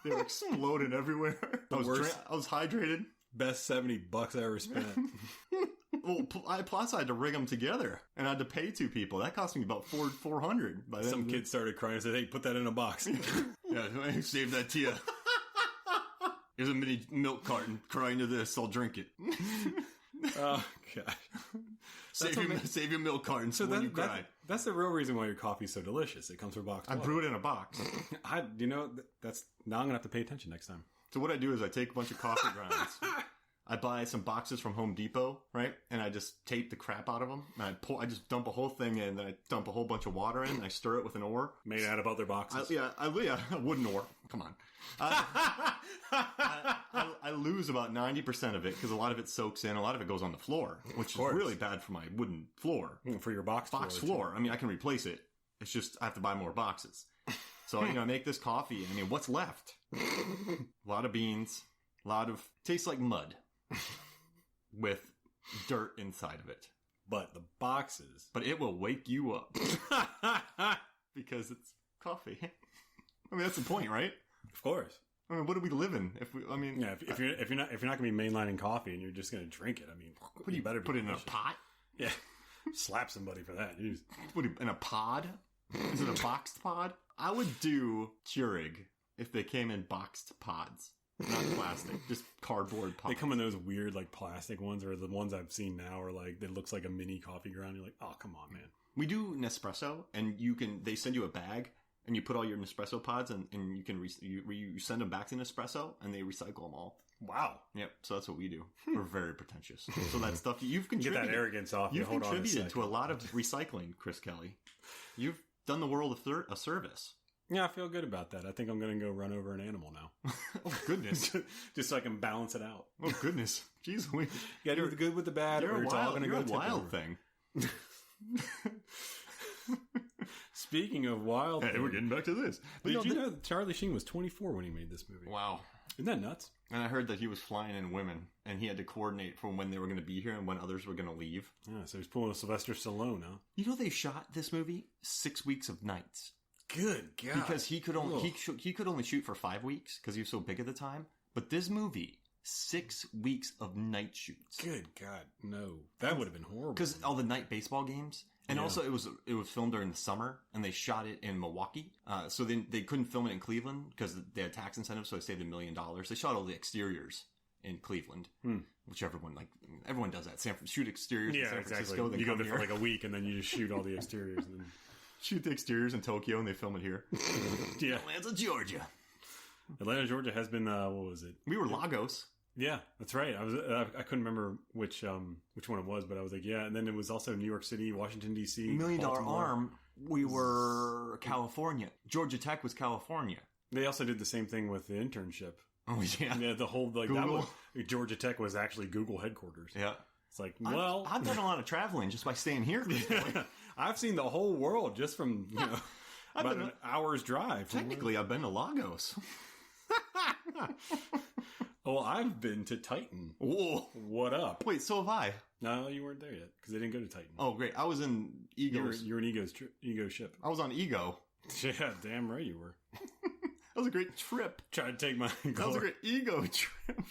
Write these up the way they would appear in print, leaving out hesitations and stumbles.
They were exploding everywhere. I was hydrated. Best $70 I ever spent. Well, plus I had to rig them together, and I had to pay 2 people. That cost me about $400. By then, some kid started crying and said, "Hey, put that in a box." Yeah, I save that to you. Here's a mini milk carton. Crying to this, I'll drink it. Oh god! Save your milk carton so when you cry. That's the real reason why your coffee's so delicious. It comes from a box. I brew it in a box. Now I'm gonna have to pay attention next time. So what I do is I take a bunch of coffee grounds. I buy some boxes from Home Depot, right? And I just tape the crap out of them. And I just dump a whole thing in. Then I dump a whole bunch of water in. And I stir it with an oar. Made out of other boxes. A wooden oar. Come on. I lose about 90% of it because a lot of it soaks in. A lot of it goes on the floor, which is really bad for my wooden floor. For your box floor. I mean, I can replace it. It's just I have to buy more boxes. So, I make this coffee. I mean, what's left? A lot of beans. Tastes like mud. With dirt inside of it. But the boxes. But it will wake you up. Because it's coffee. I mean, that's the point, right? Of course. I mean, what do we live in? If you're not going to be mainlining coffee and you're just going to drink it, I mean, what do you better put it in a pot? Yeah. Slap somebody for that. In a pod? Is it a boxed pod? I would do Keurig if they came in boxed pods. Not plastic, just cardboard pods. They come in those weird, plastic ones, or the ones I've seen now are it looks like a mini coffee ground. You're like, oh, come on, man. We do Nespresso, and they send you a bag, and you put all your Nespresso pods, and you can, you send them back to Nespresso, and they recycle them all. Wow. Yep, so that's what we do. We're very pretentious. So that stuff, you've contributed. Get that arrogance off. You've contributed to a lot of recycling, Chris Kelly. You've done the world a service. Yeah, I feel good about that. I think I'm going to go run over an animal now. Oh, goodness. Just so I can balance it out. Oh, goodness. Jeez, you got to do the good with the bad. You're a wild thing. Speaking of wild things. We're getting back to this. Did you know that Charlie Sheen was 24 when he made this movie? Wow. Isn't that nuts? And I heard that he was flying in women, and he had to coordinate from when they were going to be here and when others were going to leave. Yeah, so he's pulling a Sylvester Stallone, huh? You know they shot this movie 6 weeks of nights. Good God. Because he could only shoot for 5 weeks because he was so big at the time. But this movie, 6 weeks of night shoots. Good God, no. That would have been horrible. Because all the night baseball games. And also it was filmed during the summer and they shot it in Milwaukee. So then they couldn't film it in Cleveland because they had tax incentives. So they saved $1 million. They shot all the exteriors in Cleveland, which everyone does that. Shoot exteriors in San Francisco. Exactly. You go there for a week and then you just shoot all the exteriors and then shoot the exteriors in Tokyo and they film it here. Yeah. Atlanta, Georgia. Atlanta, Georgia has been, what was it? We were Lagos. Yeah, that's right. I couldn't remember which one it was, but I was like, yeah. And then it was also New York City, Washington, D.C. $1 Million Arm, we were California. Georgia Tech was California. They also did the same thing with the internship. Oh, yeah. Yeah, the whole, Georgia Tech was actually Google headquarters. Yeah. It's like, I've done a lot of traveling just by staying here. I've seen the whole world just from, about an hour's drive. Technically, I've been to Lagos. Well, I've been to Titan. Whoa. What up? Wait, so have I. No, you weren't there yet because they didn't go to Titan. Oh, great. I was in Ego's. You were in Ego ship. I was on Ego. Yeah, damn right you were. That was a great trip. Tried to take my That was a great Ego trip.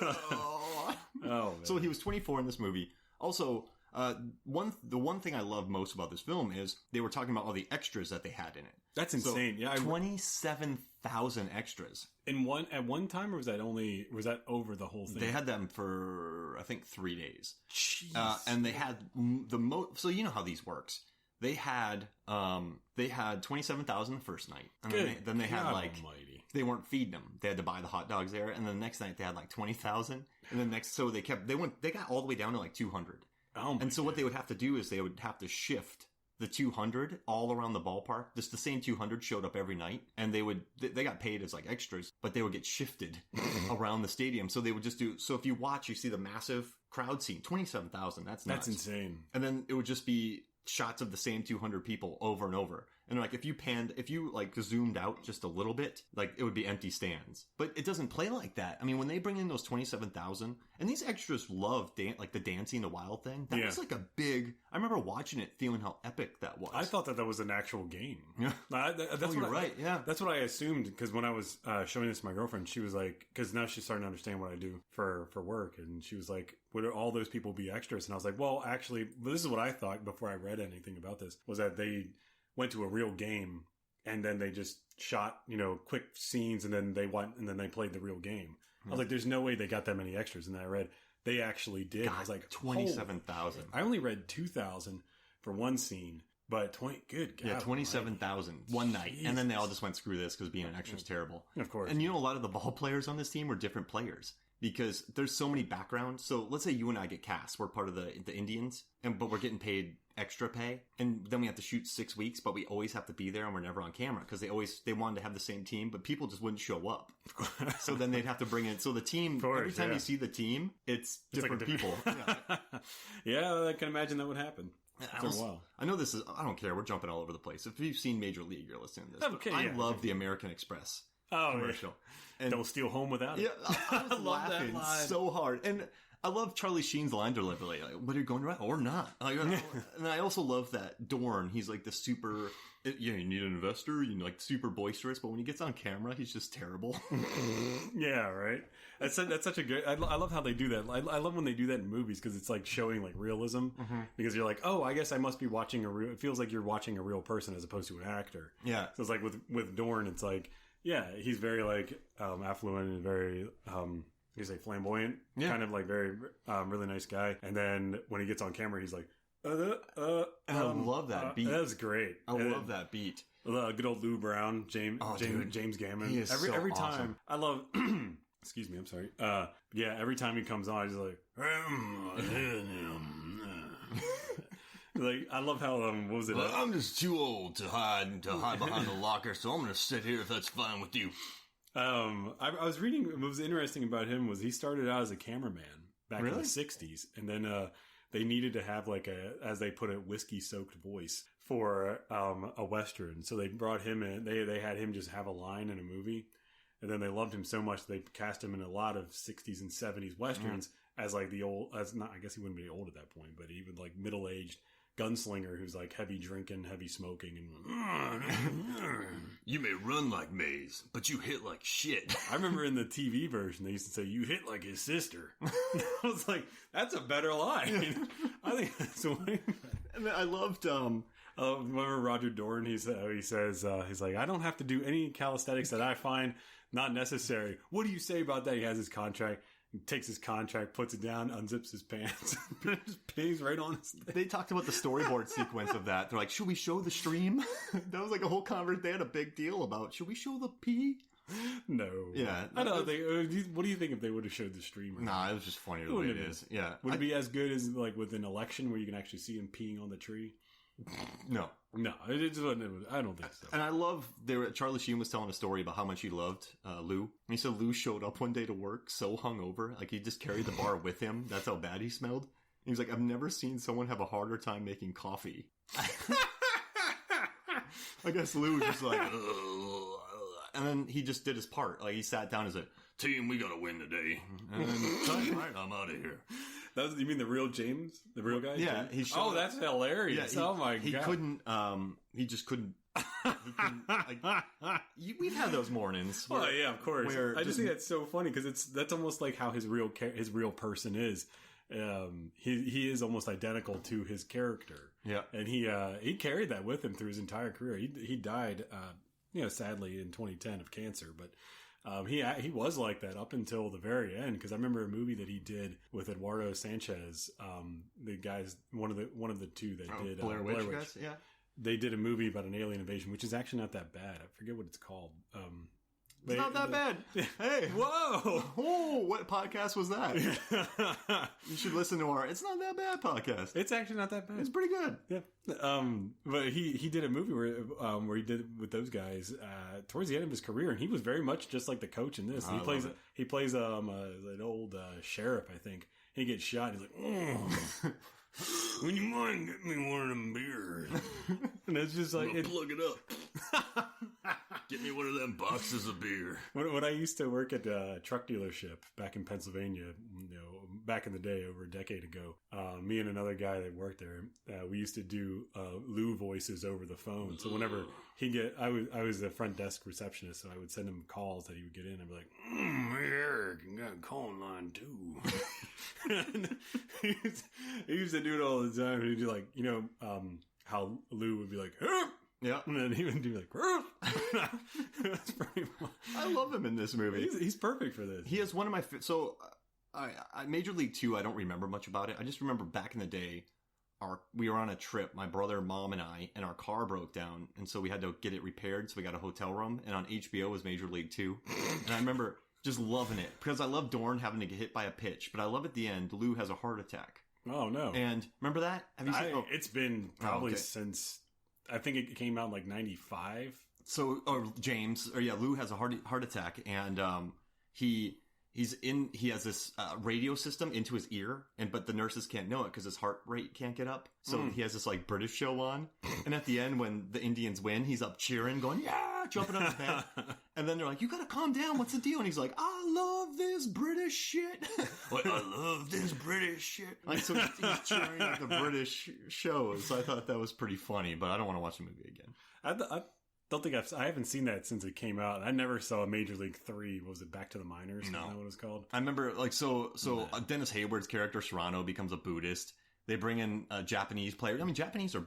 Oh, man. So he was 24 in this movie. Also, the one thing I love most about this film is they were talking about all the extras that they had in it. That's insane. Yeah, 27,000 extras. At one time, or was that over the whole thing? They had them for I think 3 days. Jeez. And they had the most. So you know how these works. They had 27,000 the first night, and then they had almighty. They weren't feeding them. They had to buy the hot dogs there, and then the next night they had 20,000, and then they got all the way down to 200. Oh my and so God. What they would have to do is they would have to shift the 200 all around the ballpark. Just the same 200 showed up every night, and they got paid as extras, but they would get shifted around the stadium. So they would just do. So if you watch, you see the massive crowd scene, 27,000. That's nuts. That's insane. And then it would just be shots of the same 200 people over and over. And like, if you like zoomed out just a little bit, like it would be empty stands. But it doesn't play like that. I mean, when they bring in those 27,000, and these extras love like the Dancing the Wild thing. That was like a big. I remember watching it, feeling how epic that was. I thought that was an actual game. Yeah, you're right. Yeah, that's what I assumed, because when I was showing this to my girlfriend, she was like, because now she's starting to understand what I do for work, and she was like, would all those people be extras? And I was like, well, actually, this is what I thought before I read anything about this, was that they went to a real game and then they just shot, quick scenes, and then they played the real game. I was like, there's no way they got that many extras. And then I read they actually did. God, I was like, 27,000. I only read 2,000 for one scene, but 27,000 one night. And then they all just went, screw this, because being an extra is terrible. Of course. And a lot of the ball players on this team were different players, because there's so many backgrounds. So let's say you and I get cast. We're part of the Indians, but we're getting paid extra pay, and then we have to shoot 6 weeks, but we always have to be there, and we're never on camera, because they wanted to have the same team, but people just wouldn't show up. So then they'd have to bring in. So the team, every time you see the team, it's different people. Yeah, I can imagine that would happen. I know this is. I don't care. We're jumping all over the place. If you've seen Major League, you're listening to this. Okay, I love the American Express commercial. And don't steal home without it. Yeah, I was laughing so hard, and I love Charlie Sheen's line delivery. Like, what are you going to write or not? Like, and I also love that Dorn. He's like the super. You need an investor. Like super boisterous, but when he gets on camera, he's just terrible. Yeah, right. That's such a good. I love how they do that. I love when they do that in movies, because it's like showing like realism. Because you're like, oh, I guess I must be watching a real. It feels like you're watching a real person as opposed to an actor. Yeah. So it's like with Dorn, it's like, yeah, he's very like affluent and very you say flamboyant, kind of like very really nice guy. And then when he gets on camera, he's like, and I love that beat. That's great. I love that beat. Good old Lou Brown, James Gammon. He is every so time. awesome. I love. Excuse me, I'm sorry. Yeah, every time he comes on, he's like, like, I love how what was it? Well, I'm just too old to hide behind the locker, so I'm going to sit here if that's fine with you. I was reading. What was interesting about him was he started out as a cameraman back in the 60s, and then they needed to have like as they put it, whiskey-soaked voice for a Western. So they brought him in. They had him just have a line in a movie, and then they loved him so much they cast him in a lot of 60s and 70s Westerns as like the old, I guess he wouldn't be old at that point, but even like middle-aged gunslinger who's like heavy drinking, heavy smoking, and you may run like Maze, but you hit like shit. I remember in the TV version they used to say you hit like his sister. I was like, that's a better line. I think that's way. And I loved remember Roger Dorn, he says he's like, I don't have to do any calisthenics that I find not necessary. What do you say about that? He has his contract. He takes his contract, puts it down, unzips his pants, just pees right on his thing. They talked about the storyboard sequence of that. They're like, should we show the stream? That was like a whole conversation. They had a big deal about, should we show the pee? No. Yeah. I don't know. What do you think if they would have showed the stream? Nah, it was just funny the way it is. Yeah. Would it be as good as like with an election where you can actually see him peeing on the tree? No. It just wasn't. I don't think so. And I love Charlie Sheen was telling a story about how much he loved Lou. And he said Lou showed up one day to work so hungover, like he just carried the bar with him. That's how bad he smelled. And he was like, I've never seen someone have a harder time making coffee. I guess Lou was just like, ugh. And then he just did his part. Like he sat down and said, "Team, we gotta win today." And then, right, I'm out of here. You mean the real James? The real guy? Yeah. That's hilarious. Oh my God. He couldn't, he just couldn't. We've had those mornings. Well, yeah, of course. I just think that's so funny because that's almost like how his real person is. He is almost identical to his character. Yeah. And he carried that with him through his entire career. He died, sadly in 2010 of cancer, but he was like that up until the very end. Because I remember a movie that he did with Eduardo Sanchez, the guys, one of the two that did Blair Witch guys. Yeah, they did a movie about an alien invasion, which is actually not that bad. I forget what it's called. It's not that bad. Hey, whoa! Oh, what podcast was that? You should listen to our "It's Not That Bad" podcast. It's actually not that bad. It's pretty good. Yeah. But he did a movie where he did it with those guys towards the end of his career, and he was very much just like the coach in this. He plays an old sheriff, I think. He gets shot. He's like, Would you mind getting me one of them beers? And it's just like... plug it up. Get me one of them boxes of beer. When I used to work at a truck dealership back in Pennsylvania, back in the day, over a decade ago, me and another guy that worked there, we used to do Lou voices over the phone. So whenever I was the front desk receptionist, so I would send him calls that he would get in. I'd be like, "Hey, Eric, you got a call line too." And he used to do it all the time. He'd do like, how Lou would be like, "Herp!" Yeah. And then he would do like, that's pretty much. I love him in this movie. He's perfect for this. He has one of my... So, I Major League 2, I don't remember much about it. I just remember back in the day, we were on a trip, my brother, mom, and I, and our car broke down. And so we had to get it repaired. So we got a hotel room. And on HBO was Major League 2. And I remember just loving it. Because I love Dorn having to get hit by a pitch. But I love at the end, Lou has a heart attack. Oh, no. And remember that? Have you seen It's been probably since... I think it came out in like 95. So, Lou has a heart attack, and he has this radio system into his ear, but the nurses can't know it because his heart rate can't get up. So he has this like British show on, and at the end when the Indians win, he's up cheering, going yeah, jumping on his bed, and then they're like, "You gotta calm down. What's the deal?" And he's like, "I love this British shit." Like, I love this British shit. Like, so he's cheering at the British shows. So I thought that was pretty funny, but I don't want to watch the movie again. I don't think I haven't seen that since it came out. I never saw Major League 3. What was it, Back to the Minors? No. Is that what it was called? I remember, Dennis Haysbert's character, Serrano, becomes a Buddhist. They bring in a Japanese player. I mean, Japanese are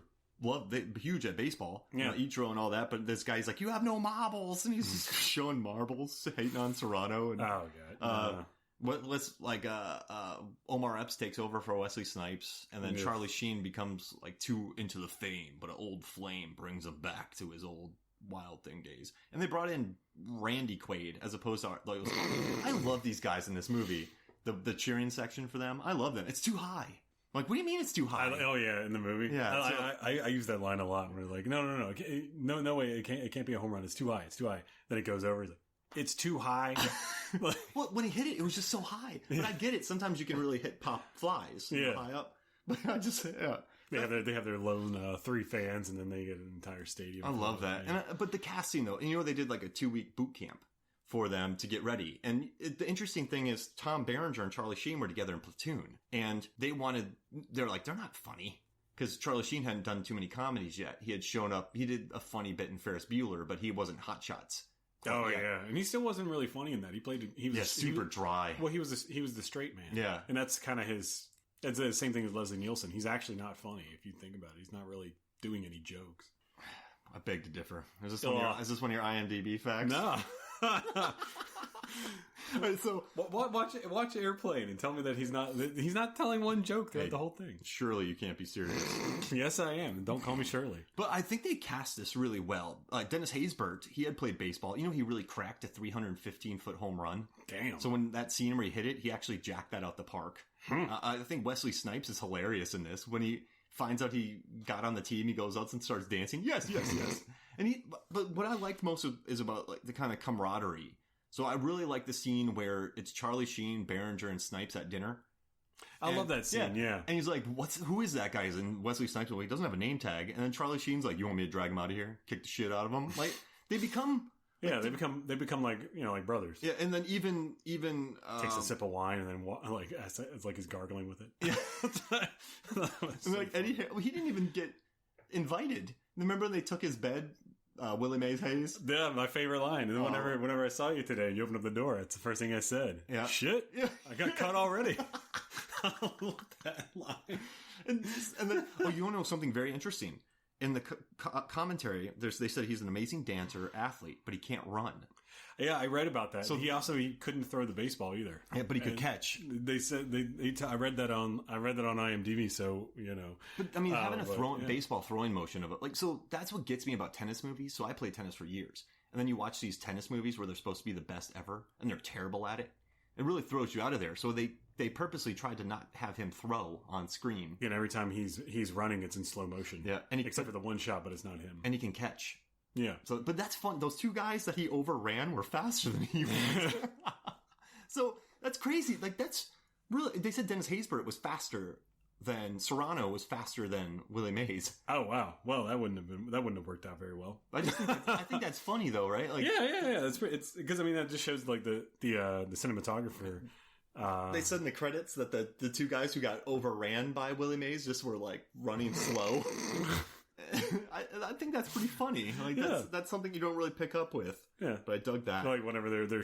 huge at baseball. Yeah. Ichiro and all that. But this guy's like, "You have no marbles." And he's just showing marbles, hating on Serrano. And, oh, God. Omar Epps takes over for Wesley Snipes. And then Charlie Sheen becomes like too into the fame. But an old flame brings him back to his old Wild Thing days. And they brought in Randy Quaid as opposed to I love these guys in this movie. The cheering section for them, I love them. It's too high. Like, what do you mean it's too high? In the movie. Yeah, I use that line a lot. Where like, no way, it can't be a home run. It's too high. Then it goes over. It's like, it's too high. Well, when he hit it, it was just so high. But I get it. Sometimes you can really hit pop flies high up. But I just They have their lone 3 fans, and then they get an entire stadium. I love that. But the casting, though, and they did like a 2-week boot camp for them to get ready. And the interesting thing is Tom Berenger and Charlie Sheen were together in Platoon. And they're like, they're not funny. Because Charlie Sheen hadn't done too many comedies yet. He had shown up, he did a funny bit in Ferris Bueller, but he wasn't Hot Shots. Oh, yeah. And he still wasn't really funny in that. He was super dry. Well, he was the straight man. Yeah. And that's kind of his... It's the same thing as Leslie Nielsen. He's actually not funny if you think about it. He's not really doing any jokes. I beg to differ. Is this one of your IMDb facts? No. Right, so watch Airplane and tell me that he's not telling one joke throughout the whole thing. Surely you can't be serious. Yes, I am. Don't call me Shirley. But I think they cast this really well. Dennis Haysbert, he had played baseball. He really cracked a 315-foot home run. Damn. So when that scene where he hit it, he actually jacked that out the park. I think Wesley Snipes is hilarious in this. When he finds out he got on the team, he goes out and starts dancing. Yes. But what I liked most is about like the kind of camaraderie. So I really like the scene where it's Charlie Sheen, Berenger, and Snipes at dinner. I love that scene, yeah. And he's like, who is that guy? And Wesley Snipes, well, he doesn't have a name tag. And then Charlie Sheen's like, you want me to drag him out of here? Kick the shit out of him? Like, they become... Yeah, they become like, like brothers. Yeah, and then even takes a sip of wine and then it's like he's gargling with it. Yeah. And like Eddie, he didn't even get invited. Remember they took his bed, Willie Mays Hayes? Yeah, my favorite line. And whenever I saw you today and you opened up the door, it's the first thing I said. Yeah. Shit. Yeah. I got cut already. I love that line. And then, you want to know something very interesting? In the commentary, they said he's an amazing dancer, athlete, but he can't run. Yeah, I read about that. So he couldn't throw the baseball either. Yeah, but he could catch. They said I read that on IMDb. So But I mean, having baseball throwing motion of it, like, so that's what gets me about tennis movies. So I played tennis for years, and then you watch these tennis movies where they're supposed to be the best ever, and they're terrible at it. It really throws you out of there. So they purposely tried to not have him throw on screen. And every time he's running, it's in slow motion. Yeah, except for the one shot, but it's not him. And he can catch. Yeah. So, but that's fun. Those 2 guys that he overran were faster than he was. So that's crazy. Like, that's really. They said Dennis Haysbert was faster then Serrano was faster than Willie Mays. Oh wow! Well, that wouldn't have worked out very well. I think that's funny though, right? Like, yeah. It's because I mean that just shows like the cinematographer. They said in the credits that the two guys who got overran by Willie Mays just were like running slow. I think that's pretty funny. Like that's something you don't really pick up with. Yeah, but I dug that. Like whenever they're